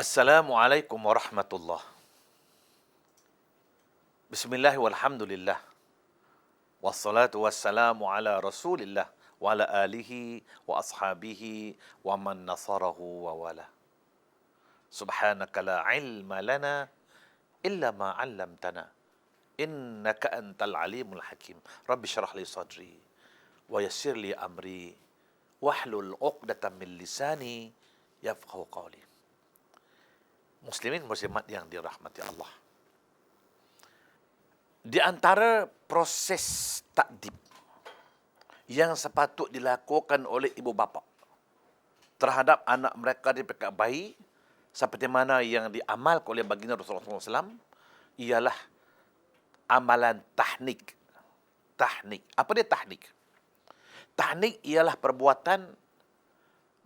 Assalamualaikum warahmatullahi. Bismillah walhamdulillah. Wassalatu wassalamu ala Rasulillah wa ala alihi wa ashabihi wa man nasarahu wa wala. Subhanaka la ilma lana illa ma 'allamtana. Innaka antal alimul hakim. Rabbi shrah li sadri wa yassir li amri wahlul 'uqdatam min lisani yafqahu qawli. Muslimin muslimat yang dirahmati Allah. Di antara proses takdib yang sepatut dilakukan oleh ibu bapa terhadap anak mereka di peringkat bayi, seperti mana yang diamalkan oleh baginda Rasulullah SAW, ialah amalan tahnik. Tahnik. Apa dia tahnik? Tahnik ialah perbuatan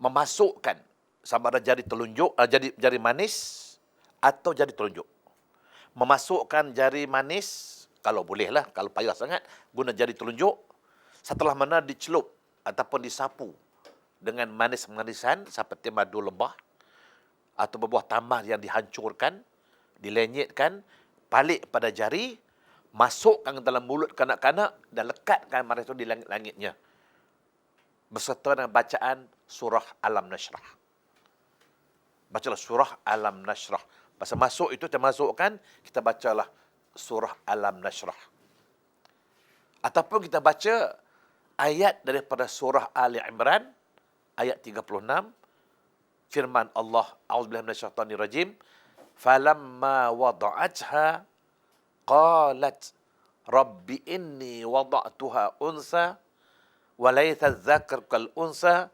memasukkan sama ada jari telunjuk, jari manis atau jari telunjuk. Memasukkan jari manis, kalau bolehlah, kalau payah sangat, guna jari telunjuk. Setelah mana dicelup ataupun disapu dengan manis-manisan seperti madu lebah atau berbuah tambah yang dihancurkan, dilenyitkan, balik pada jari, masukkan dalam mulut kanak-kanak dan lekatkan manis itu di langit-langitnya. Beserta dengan bacaan surah Alam-Nashrah. Bacalah surah Alam-Nashrah. Pasal masuk itu termasukkan, kita bacalah surah Alam-Nashrah. Ataupun kita baca ayat daripada surah Ali Imran, ayat 36, firman Allah, a'udzubillahi minasyaitonir rajim, falamma wada'atha qalat rabbi inni wada'tuha unsa wa laysa dzakar kal unsa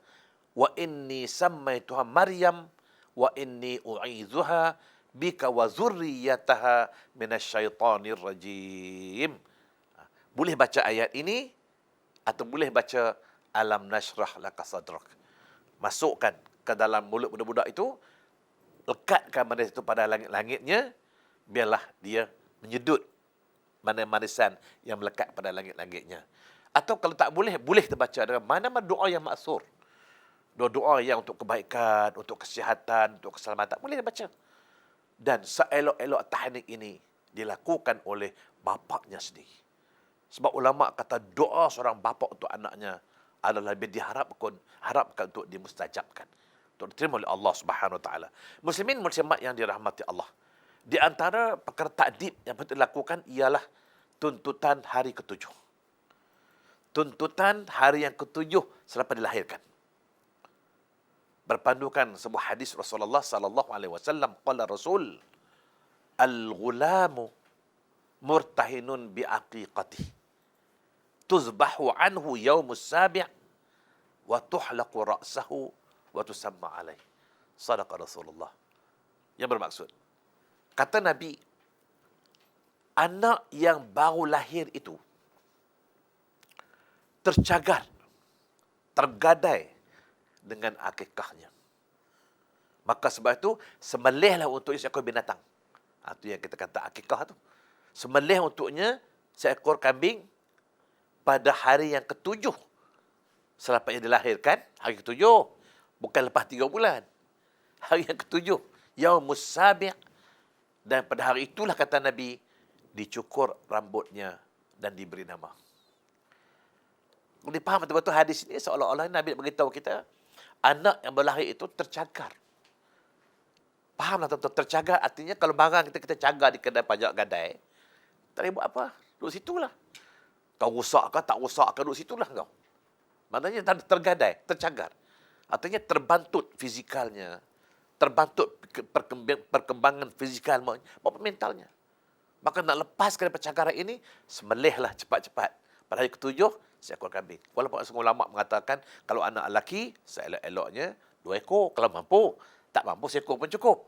wa inni sammaituha Maryam wa inni u'izuha bika wa zurriyataha minasyaitonir rajim. Boleh baca ayat ini atau boleh baca Alam Nashrah laka sadrak. Masukkan ke dalam mulut budak-budak itu, lekatkan manis itu pada langit-langitnya, biarlah dia menyedut manis-manisan yang melekat pada langit-langitnya. Atau kalau tak boleh, boleh terbaca dengan mana-mana doa yang maksur. Doa-doa yang untuk kebaikan, untuk kesihatan, untuk keselamatan, boleh dibaca. Dan seelok-elok tahnik ini dilakukan oleh bapaknya sendiri. Sebab ulama kata doa seorang bapa untuk anaknya adalah lebih harapkan untuk dimustajabkan, untuk diterima oleh Allah Subhanahu Wa Taala. Muslimin muslimat yang dirahmati Allah. Di antara perkara takdib yang perlu dilakukan ialah tuntutan hari ketujuh. Tuntutan hari yang ketujuh selepas dilahirkan. Berpandukan sebuah hadis Rasulullah sallallahu alaihi wasallam, qala Rasul, al-ghulamu murtahinun bi aqiqatihi tuzbahu anhu yaumus sabi' wa tuhlaqu ra'sahu wa tusamma alaihi. Sadaqa Rasulullah. Yang bermaksud, kata Nabi, anak yang baru lahir itu tercagar, tergadai dengan akikahnya. Maka sebab itu, sembelihlah untuk seekor binatang. Itu yang kita kata akikah tu. Sembelih untuknya seekor kambing pada hari yang ketujuh selepas ia dilahirkan. Hari ketujuh, bukan lepas 3 bulan. Hari yang ketujuh, yaumus sabi'. Dan pada hari itulah, kata Nabi, dicukur rambutnya dan diberi nama. Boleh faham betul-betul hadis ini, seolah-olah Nabi beritahu kita, anak yang berlahir itu tercagar. Fahamlah tuan-tuan, tercagar artinya kalau barang kita cagar di kedai pajak gadai, tak boleh buat apa, duduk situlah. Kau rosak ke tak rosak ke, duduk situlah kau. Maknanya tergadai, tercagar. Artinya terbantut fizikalnya, terbantut perkembangan fizikal maupun mentalnya. Maka nak lepaskan percakaran ini, sembelihlah cepat-cepat. Pada hari ketujuh, seekor kambing. Walaupun semua ulama mengatakan, kalau anak lelaki, seelok-eloknya 2 ekor. Kalau mampu, tak mampu, seekor pun cukup.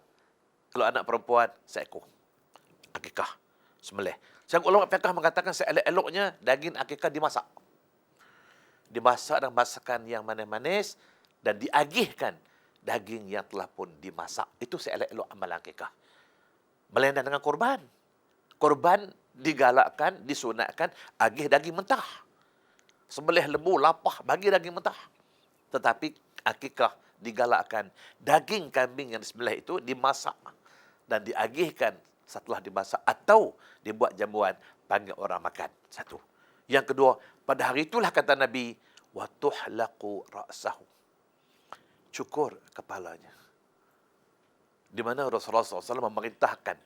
Kalau anak perempuan, seekor. Akikah, sembelih. Seorang ulama fiqh mengatakan, seelok-eloknya daging akikah dimasak. Dimasak dengan masakan yang manis-manis dan diagihkan daging yang telah pun dimasak. Itu seelok-elok amal akikah. Melainkan dengan korban. Korban digalakkan, disunatkan, agih daging mentah. Sembelih lembu, lapah, bagi daging mentah. Tetapi akikah digalakkan daging kambing yang disembelih itu dimasak dan diagihkan setelah dimasak atau dibuat jamuan panggil orang makan. Satu. Yang kedua, pada hari itulah kata Nabi, wa tuhlaqu ra'sahu. Cukur kepalanya. Di mana Rasulullah SAW memerintahkan,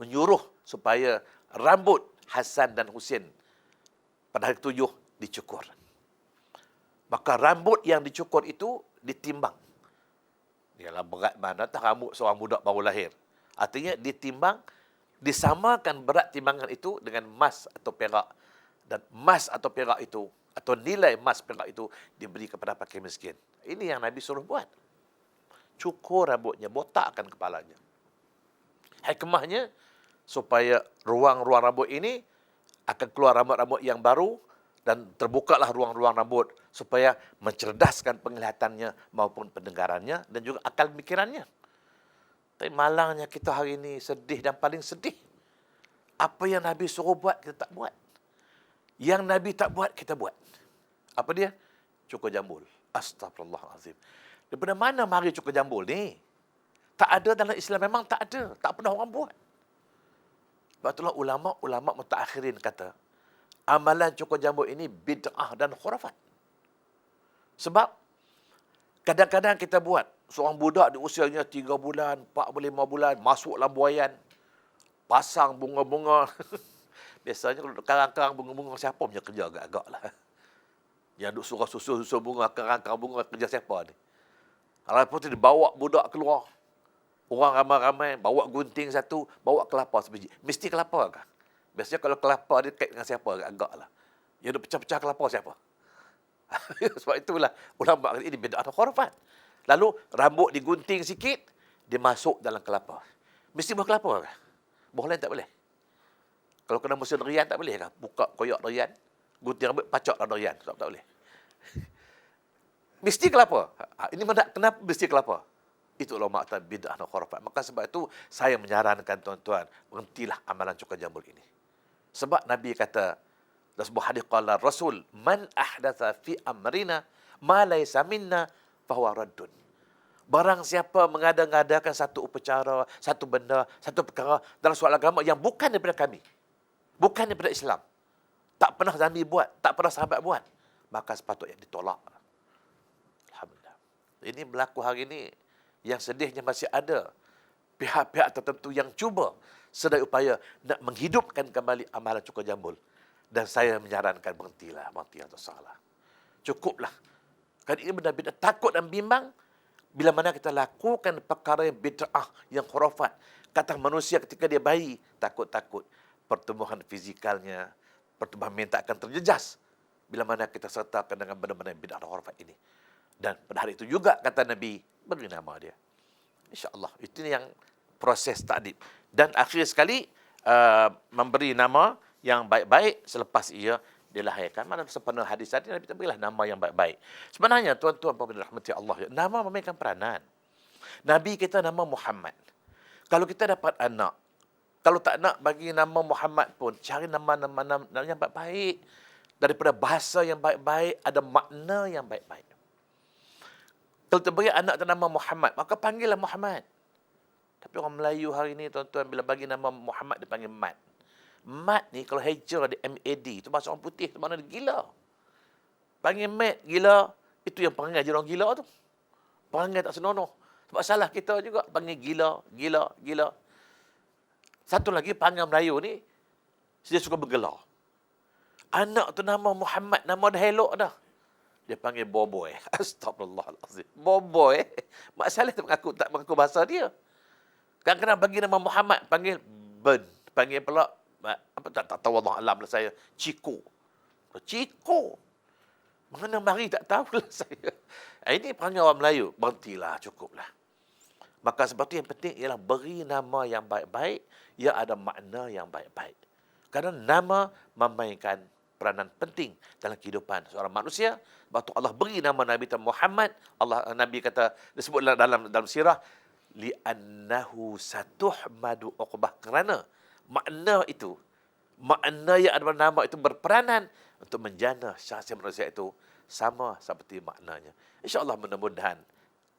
menyuruh supaya rambut Hasan dan Husin pada hari 7 dicukur. Maka rambut yang dicukur itu ditimbang. Ialah berat mana tak rambut seorang budak baru lahir. Artinya ditimbang, disamakan berat timbangan itu dengan emas atau perak. Dan emas atau perak itu, atau nilai emas perak itu diberi kepada fakir miskin. Ini yang Nabi suruh buat. Cukur rambutnya, botakkan kepalanya. Hikmahnya, supaya ruang-ruang rambut ini akan keluar rambut-rambut yang baru dan terbukalah ruang-ruang rambut supaya mencerdaskan penglihatannya maupun pendengarannya dan juga akal pikirannya. Tapi malangnya kita hari ini sedih dan paling sedih. Apa yang Nabi suruh buat, kita tak buat. Yang Nabi tak buat, kita buat. Apa dia? Cukur jambul. Astagfirullahalazim. Daripada mana mari cukur jambul ni? Tak ada dalam Islam, memang tak ada. Tak pernah orang buat. Sebab itulah ulama' mutaakhirin kata, amalan cukur jambul ini bid'ah dan khurafat. Sebab kadang-kadang kita buat, seorang budak di usianya 3 bulan, 4 bulan, 5 bulan, masuk lambuayan, pasang bunga-bunga. Biasanya kalau karang-karang bunga-bunga, siapa punya kerja agak-agak lah. Yang duk surah susul bunga, karang-karang bunga, kerja siapa ni? Lepas tu dibawa budak keluar. Orang ramai-ramai, bawa gunting satu, bawa kelapa sebiji. Mesti kelapa kah? Biasanya kalau kelapa dia kait dengan siapa agak-agak lah. Yang duk pecah-pecah kelapa siapa? Sebab itulah ulama ini bid'ah atau khurafat. Lalu rambut digunting sikit, dia masuk dalam kelapa. Mesti buah kelapa kah? Buah lain tak boleh. Kalau kena musim durian tak boleh kah? Buka koyak durian, gunting rambut, pacak dalam durian. Sebab tak boleh. Mesti kelapa. Ini kenapa mesti kelapa? Itu ulama kata bid'ah dan khurafat. Maka sebab itu saya menyarankan tuan-tuan, berhentilah amalan cukur jambul ini. Sebab Nabi kata dalam sebuah hadis qala Rasul, man ahdatha fi amrina ma laysa minna fahuwa raddun. Barang siapa mengada-ngadakan satu upacara, satu benda, satu perkara dalam soal agama yang bukan daripada kami, bukan daripada Islam, tak pernah Nabi buat, tak pernah sahabat buat, maka sepatutnya ditolak. Alhamdulillah. Ini berlaku hari ini. Yang sedihnya masih ada pihak-pihak tertentu yang cuba sedaya upaya nak menghidupkan kembali amalan cukur jambul. Dan saya menyarankan berhentilah atau salah. Cukuplah. Kan ini benda-benda takut dan bimbang bila mana kita lakukan perkara yang bid'ah, yang khurafat. Kata manusia ketika dia bayi, takut-takut pertumbuhan fizikalnya, pertumbuhan mental akan terjejas bila mana kita sertakan dengan benda-benda bid'ah dan khurafat ini. Dan pada hari itu juga kata Nabi, beri nama dia. InsyaAllah. Itu yang proses takdib. Dan akhir sekali, memberi nama yang baik-baik selepas ia dilahirkan. Mana sepenuh hadis tadi, Nabi berilah nama yang baik-baik. Sebenarnya, tuan-tuan, puan-puan rahmati Allah, nama memainkan peranan. Nabi kita nama Muhammad. Kalau kita dapat anak, kalau tak nak bagi nama Muhammad pun, cari nama-nama yang baik-baik. Daripada bahasa yang baik-baik, ada makna yang baik-baik. Kalau terberi anak nama Muhammad, maka panggillah Muhammad. Tapi orang Melayu hari ini, tuan-tuan, bila bagi nama Muhammad, dia panggil Mat. Mat ni, kalau hijrah di MAD, itu bahasa orang putih, itu makna dia gila. Panggil Mat, gila, itu yang perangai je orang gila tu. Perangai tak senonoh. Sebab salah kita juga, panggil gila. Satu lagi, panggil Melayu ni, dia suka bergelar. Anak tu nama Muhammad, nama dah elok dah. Dia panggil Boboy. Astagfirullahalazim. Boboy. Masalah tu tak mengaku bahasa dia. Kadang-kadang bagi nama Muhammad, panggil Ben. Panggil pula, tak tahu Allah alam lah saya, Ciko. Mana mari tak tahu lah saya. Ini panggil orang Melayu. Berhentilah, cukuplah. Maka sebab itu yang penting ialah beri nama yang baik-baik, yang ada makna yang baik-baik. Kerana nama memainkan peranan penting dalam kehidupan seorang manusia. Sebab tu Allah beri nama Nabi Muhammad. Nabi kata, disebut dalam sirah, li'annahu satuhmadu uqbah. Kerana makna yang ada pada nama itu berperanan untuk menjana syahsiat manusia itu sama seperti maknanya. InsyaAllah mudah-mudahan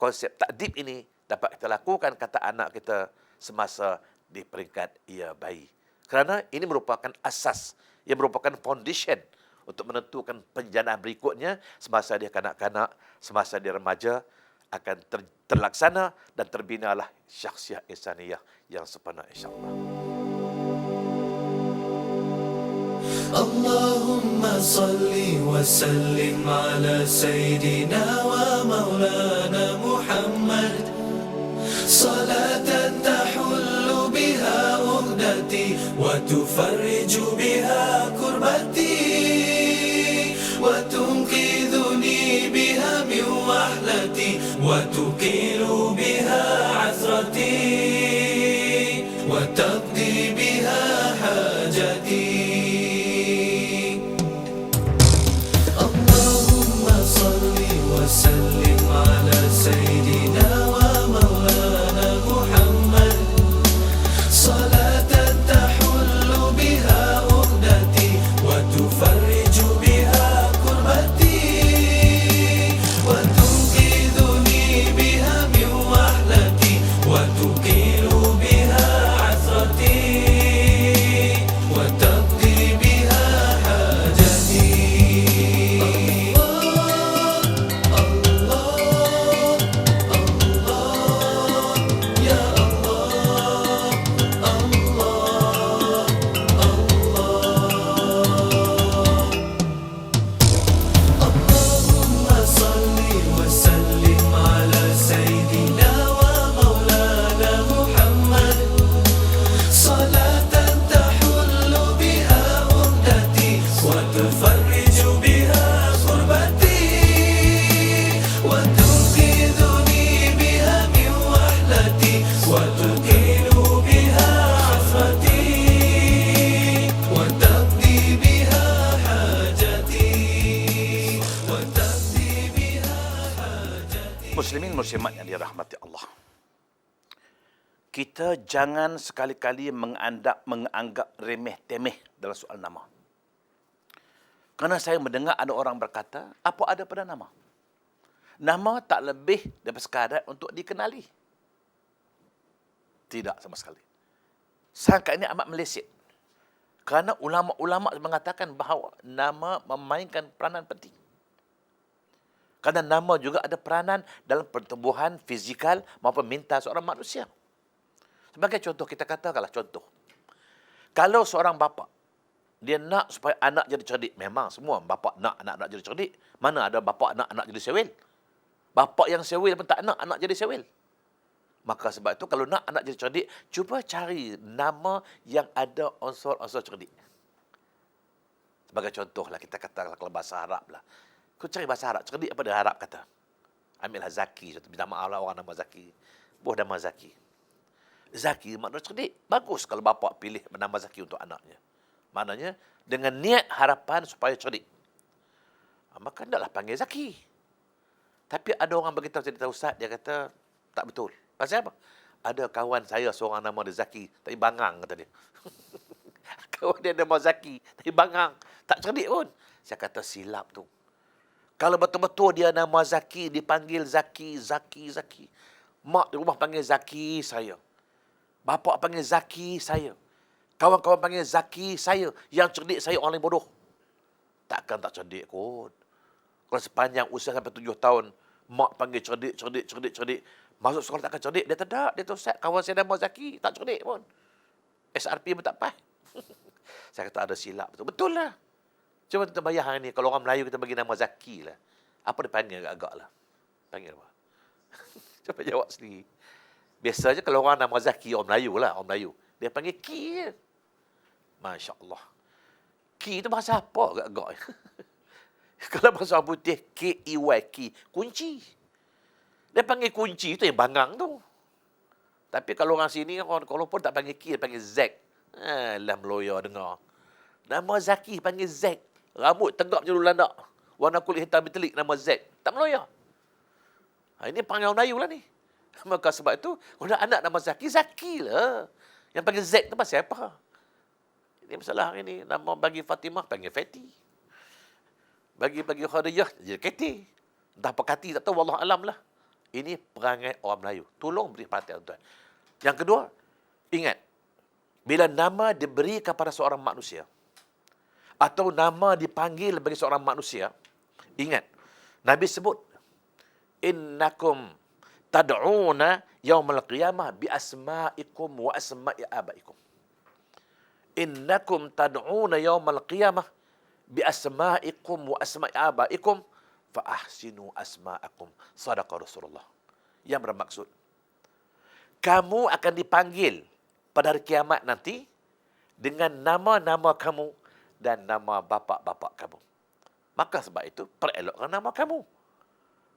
konsep takdib ini dapat kita lakukan kata anak kita semasa di peringkat ia bayi. Kerana ini merupakan asas, ia merupakan foundation untuk menentukan penjanaan berikutnya semasa dia kanak-kanak, semasa dia remaja, akan terlaksana dan terbinalah syakhsiah insaniyah yang sempurna insya-Allah. Allahumma salli wa sallim ala sayyidina wa maulana Muhammad salatan tahullu biha uqdati wa tufarriju biha kurbati wa tunqidhuni biha min wahlati wa tuqilu biha azrati wa taqdi biha hajati. وسلم على سيدنا ومولانا محمد صلاة تحل بها عقدتي وتفرج بها كربتي وتنقذني بها من وحلتي وتقيل بها عثرتي وتقضي بها حاجتي. Muslimin muslimat yang dirahmati Allah. Kita jangan sekali-kali menganggap remeh-temeh dalam soal nama. Kerana saya mendengar ada orang berkata, apa ada pada nama? Nama tak lebih daripada sekadar untuk dikenali. Tidak sama sekali. Sangka ini amat meleset. Kerana ulama-ulama mengatakan bahawa nama memainkan peranan penting. Kerana nama juga ada peranan dalam pertumbuhan fizikal maupun mental seorang manusia. Sebagai contoh, kita katakanlah contoh. Kalau seorang bapa, dia nak supaya anak jadi cerdik. Memang semua bapa nak anak-anak jadi cerdik. Mana ada bapa nak anak jadi sewil? Bapa yang sewil pun tak nak anak jadi sewil. Maka sebab itu kalau nak anak jadi cerdik, cuba cari nama yang ada unsur-unsur cerdik. Sebagai contohlah, kita katakanlah kalau bahasa Arab lah. Kau cari bahasa Arab, cerdik apa dia Arab kata? Ambillah Zaki, minta maaf lah orang nama Zaki. Buah nama Zaki. Zaki maknanya cerdik. Bagus kalau bapa pilih nama Zaki untuk anaknya. Maknanya dengan niat harapan supaya cerdik. Maka hendaklah panggil Zaki. Tapi ada orang beritahu cerita Ustaz, dia kata tak betul. Pasal apa? Ada kawan saya seorang nama dia Zaki, tapi bangang kata dia. Kawan dia nama Zaki, tapi bangang. Tak cerdik pun. Saya kata silap tu. Kalau betul-betul dia nama Zaki, dipanggil Zaki. Mak di rumah panggil Zaki saya. Bapa panggil Zaki saya. Kawan-kawan panggil Zaki saya. Yang cerdik saya orang lain bodoh. Takkan tak cerdik kot. Kalau sepanjang usia sampai 7 tahun, mak panggil cerdik. Masuk sekolah takkan cerdik. Dia tak. Dia tu Ustaz, kawan saya nama Zaki. Tak cerdik pun. SRP pun tak pas. Saya kata ada silap. Betul lah. Cuba kita bayar hari ni, kalau orang Melayu kita bagi nama Zaki lah. Apa dia panggil agak-agak lah? Panggil apa? Cuba jawab sendiri. Biasanya kalau orang nama Zaki, orang Melayu lah, orang Melayu. Dia panggil Ki je. Masya Allah. Ki itu bahasa apa agak-agak? Kalau bahasa orang putih, K-E-Y, Ki. Kunci. Dia panggil kunci, itu yang bangang tu. Tapi kalau orang sini, orang Kuala Lumpur tak panggil Ki, dia panggil Zek. Alah, meloya dengar. Nama Zaki panggil Zek. Rambut tegak macam landak. Warna kulit hitam metalik, nama Zek. Tak meloya. Ini panggil orang Melayu lah ni. Maka sebab itu, kalau anak nama Zaki, Zaki lah. Yang panggil Zek tu pasal apa? Ini masalah hari ni. Nama bagi Fatimah, panggil Fatih. Bagi Khadijah, jadi Kati. Entah apa Kati, tak tahu. Wallah alam lah. Ini perangai orang Melayu. Tolong beri perhatian, tuan. Yang kedua, ingat, bila nama diberi kepada seorang manusia, atau nama dipanggil bagi seorang manusia, ingat, Nabi sebut, innakum tad'una yaumal qiyamah bi asma'ikum wa asma'i abaikum. Innakum tad'una yaumal qiyamah bi asma'ikum wa asma'i abaikum fa ahsinu asma'akum. Sadaqa Rasulullah. Yang bermaksud, kamu akan dipanggil pada hari kiamat nanti dengan nama-nama kamu dan nama bapa-bapa kamu. Maka sebab itu, perelokkan nama kamu.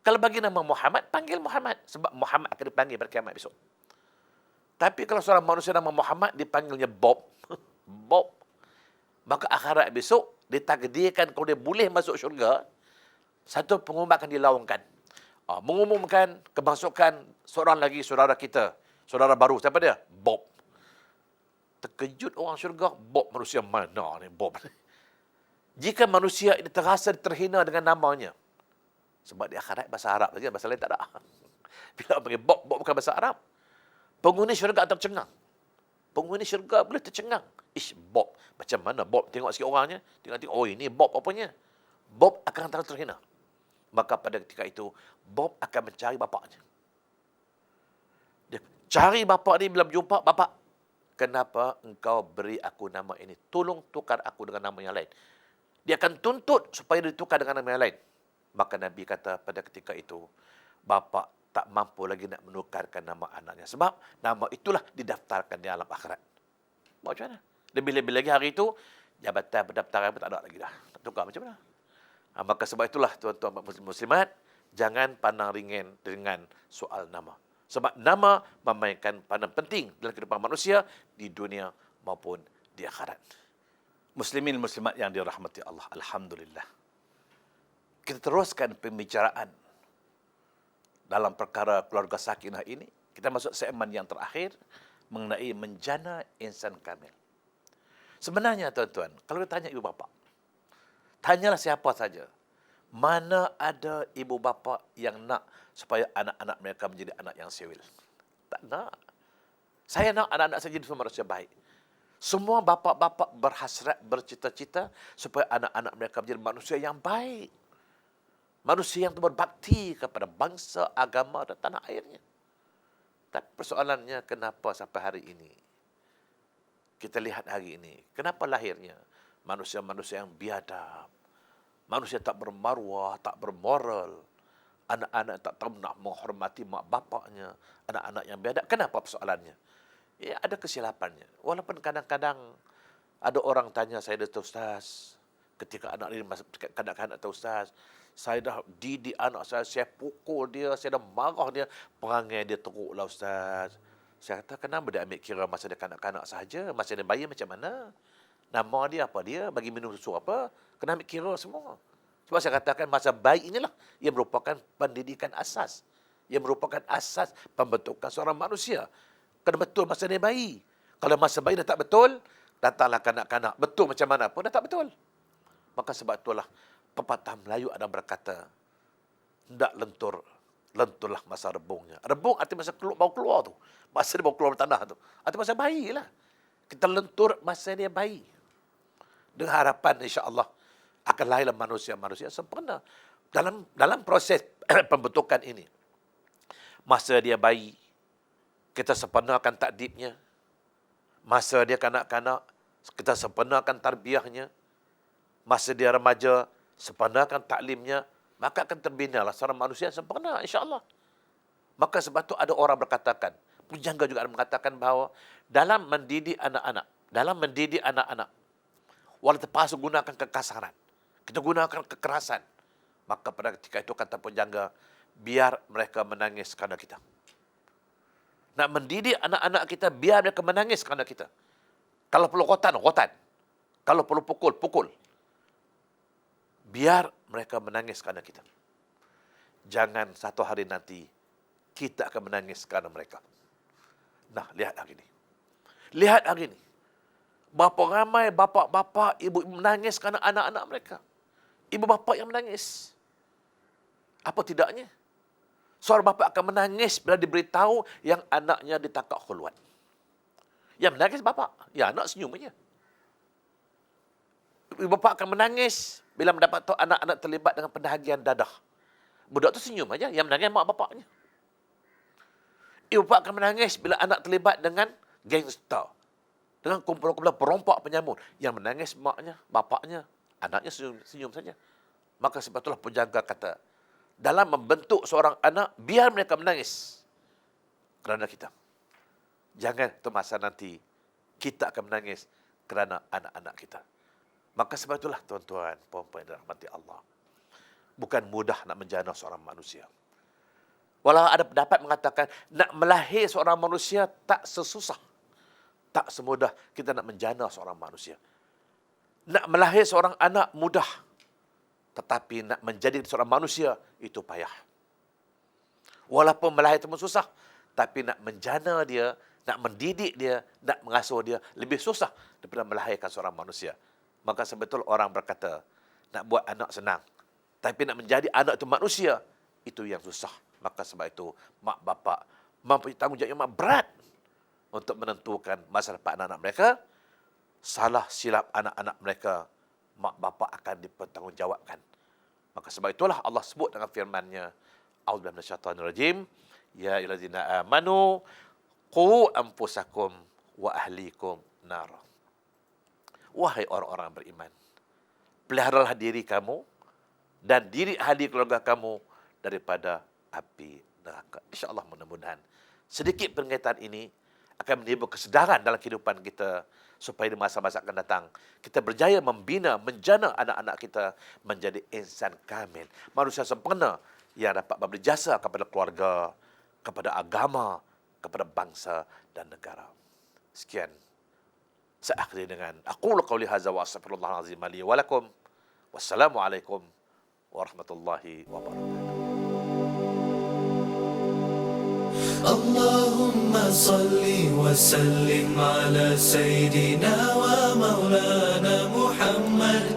Kalau bagi nama Muhammad, panggil Muhammad. Sebab Muhammad akan dipanggil pada kiamat besok. Tapi kalau seorang manusia nama Muhammad, dipanggilnya Bob. Bob. Maka akhirat besok, ditakdirkan kalau dia boleh masuk syurga, satu pengumuman akan dilaungkan. Mengumumkan kemasukan seorang lagi saudara kita. Saudara baru. Siapa dia? Bob. Terkejut orang syurga. Bob manusia mana ni Bob? Jika manusia ini terasa terhina dengan namanya, sebab di akhirat bahasa Arab saja, bahasa lain tak ada. Bila orang panggil Bob, Bob bukan bahasa Arab. Penghuni syurga tercengang. Penghuni syurga boleh tercengang. Bob. Macam mana Bob? Tengok sikit orangnya. Tengok, oh ini Bob apanya? Bob akan terlalu terhina. Maka pada ketika itu, Bob akan mencari bapaknya. Dia cari bapak ni, bila berjumpa, bapak, kenapa engkau beri aku nama ini? Tolong tukar aku dengan nama yang lain. Dia akan tuntut supaya ditukar dengan nama yang lain. Maka Nabi kata pada ketika itu, bapa tak mampu lagi nak menukarkan nama anaknya. Sebab nama itulah didaftarkan di alam akhirat. Macam mana? Lebih-lebih lagi hari itu, jabatan pendaftaran pun tak ada lagi dah. Tak tukar macam mana? Maka sebab itulah tuan-tuan muslimat, jangan pandang ringan dengan soal nama. Sebab nama memainkan peranan penting dalam kehidupan manusia di dunia maupun di akhirat. Muslimin muslimat yang dirahmati Allah, alhamdulillah. Kita teruskan pembicaraan dalam perkara keluarga sakinah ini. Kita masuk segmen yang terakhir mengenai menjana insan kamil. Sebenarnya tuan-tuan, kalau kita tanya ibu bapa, tanyalah siapa saja, mana ada ibu bapa yang nak supaya anak-anak mereka menjadi anak yang siwil? Tak nak. Saya nak anak-anak saya jadi manusia baik. Semua bapa-bapa berhasrat, bercita-cita supaya anak-anak mereka menjadi manusia yang baik. Manusia yang berbakti kepada bangsa, agama dan tanah airnya. Tapi persoalannya, kenapa sampai hari ini? Kita lihat hari ini, kenapa lahirnya manusia-manusia yang biadab, manusia tak bermaruah, tak bermoral, anak-anak tak tahu nak menghormati mak bapaknya, anak-anak yang biadab. Kenapa persoalannya? Ya, ada kesilapannya. Walaupun kadang-kadang ada orang tanya saya, Ustaz, ketika anak ini masuk kanak-kanak, Ustaz, saya dah didik anak saya pukul dia, saya dah marah dia, perangai dia teruklah, Ustaz. Saya kata, kenapa dia ambil kira masa dia kanak-kanak sahaja? Masa dia bayi macam mana? Nama dia apa dia? Bagi minum susu apa? Kena ambil kira semua. Sebab saya katakan masa bayi inilah yang merupakan pendidikan asas. Yang merupakan asas pembentukan seorang manusia. Kena betul masa dia bayi. Kalau masa bayi dah tak betul, datanglah kanak-kanak. Betul macam mana pun dah tak betul. Maka sebab itulah pepatah Melayu ada berkata, hendak lenturlah masa rebungnya. Rebung arti masa baru keluar tu. Masa dia baru keluar dari tanah tu. Arti masa bayi lah. Kita lentur masa dia bayi. Dengan harapan insya-Allah akan lahirlah manusia-manusia sempurna. Dalam proses pembentukan ini, masa dia bayi, kita sempurnakan takdibnya. Masa dia kanak-kanak, kita sempurnakan tarbiyahnya. Masa dia remaja, sempurnakan taklimnya. Maka akan terbinalah seorang manusia yang sempurna, insya-Allah. Maka sebab itu ada orang berkatakan, pujangga juga ada mengatakan bahawa dalam mendidik anak-anak, walau terpaksa gunakan kekasaran, kita gunakan kekerasan, maka pada ketika itu kata pujangga, biar mereka menangis kerana kita. Nak mendidik anak-anak kita, biar mereka menangis kerana kita. Kalau perlu rotan. Kalau perlu pukul. Biar mereka menangis kerana kita. Jangan satu hari nanti kita akan menangis kerana mereka. Nah, lihat hari ini. Berapa ramai bapa-bapa, ibu menangis kerana anak-anak mereka. Ibu bapa yang menangis. Apa tidaknya? Seorang bapa akan menangis bila diberitahu yang anaknya ditangkap khulwat. Yang menangis bapa, ya anak senyum saja. Ibu bapa akan menangis bila mendapat tahu anak-anak terlibat dengan pendahagian dadah. Budak tu senyum saja, yang menangis mak bapaknya. Ibu bapa akan menangis bila anak terlibat dengan gangster, dengan kumpulan-kumpulan perompak penyamun. Yang menangis maknya, bapaknya, anaknya senyum saja. Maka sebab itulah penjaga kata, dalam membentuk seorang anak, biar mereka menangis kerana kita. Jangan tu masa nanti kita akan menangis kerana anak-anak kita. Maka sebab itulah tuan-tuan, puan-puan yang dirahmati Allah, bukan mudah nak menjana seorang manusia. Walau ada pendapat mengatakan nak melahir seorang manusia tak sesusah, tak semudah kita nak menjana seorang manusia. Nak melahir seorang anak mudah, tetapi nak menjadi seorang manusia itu payah. Walaupun melahir itu susah, tapi nak menjana dia, nak mendidik dia, nak mengasuh dia lebih susah daripada melahirkan seorang manusia. Maka sebetul orang berkata, nak buat anak senang, tapi nak menjadi anak itu manusia, itu yang susah. Maka sebab itu, mak bapak mempunyai tanggungjawab yang amat berat untuk menentukan masa depan anak-anak mereka. Salah silap anak-anak mereka, mak bapak akan dipertanggungjawabkan. Maka sebab itulah Allah sebut dengan firman-Nya, A'udzubillahi minasyaitonirrajim, ya ayyuhallazina amanu qu anfusakum wa ahlikum nar. Wahai orang-orang beriman, peliharalah diri kamu dan diri ahli keluarga kamu daripada api neraka. InsyaAllah mudah-mudahan sedikit pengingatan ini akan menimbulkan kesedaran dalam kehidupan kita, supaya di masa-masa akan datang kita berjaya membina, menjana anak-anak kita menjadi insan kamil, manusia sempurna yang dapat memberi jasa kepada keluarga, kepada agama, kepada bangsa dan negara. Sekian saya akhiri dengan aqulu qawli hadza wa astaghfirullahal azim li wa lakum. Wassalamualaikum warahmatullahi wabarakatuh. اللهم صل وسلم على سيدنا ومولانا محمد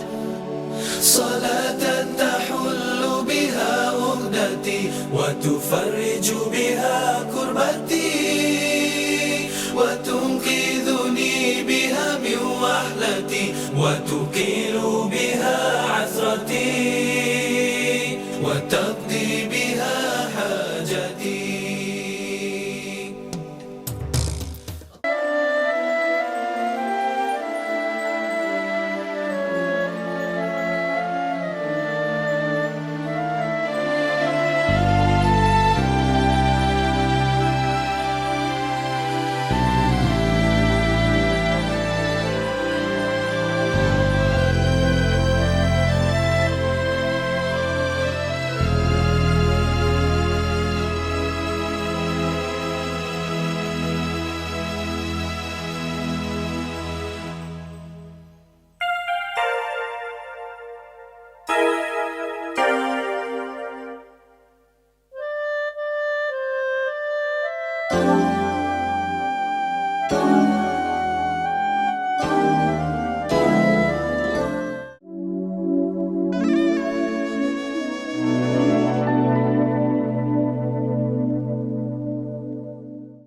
صلاة تحل بها عقدتي وتفرج بها كل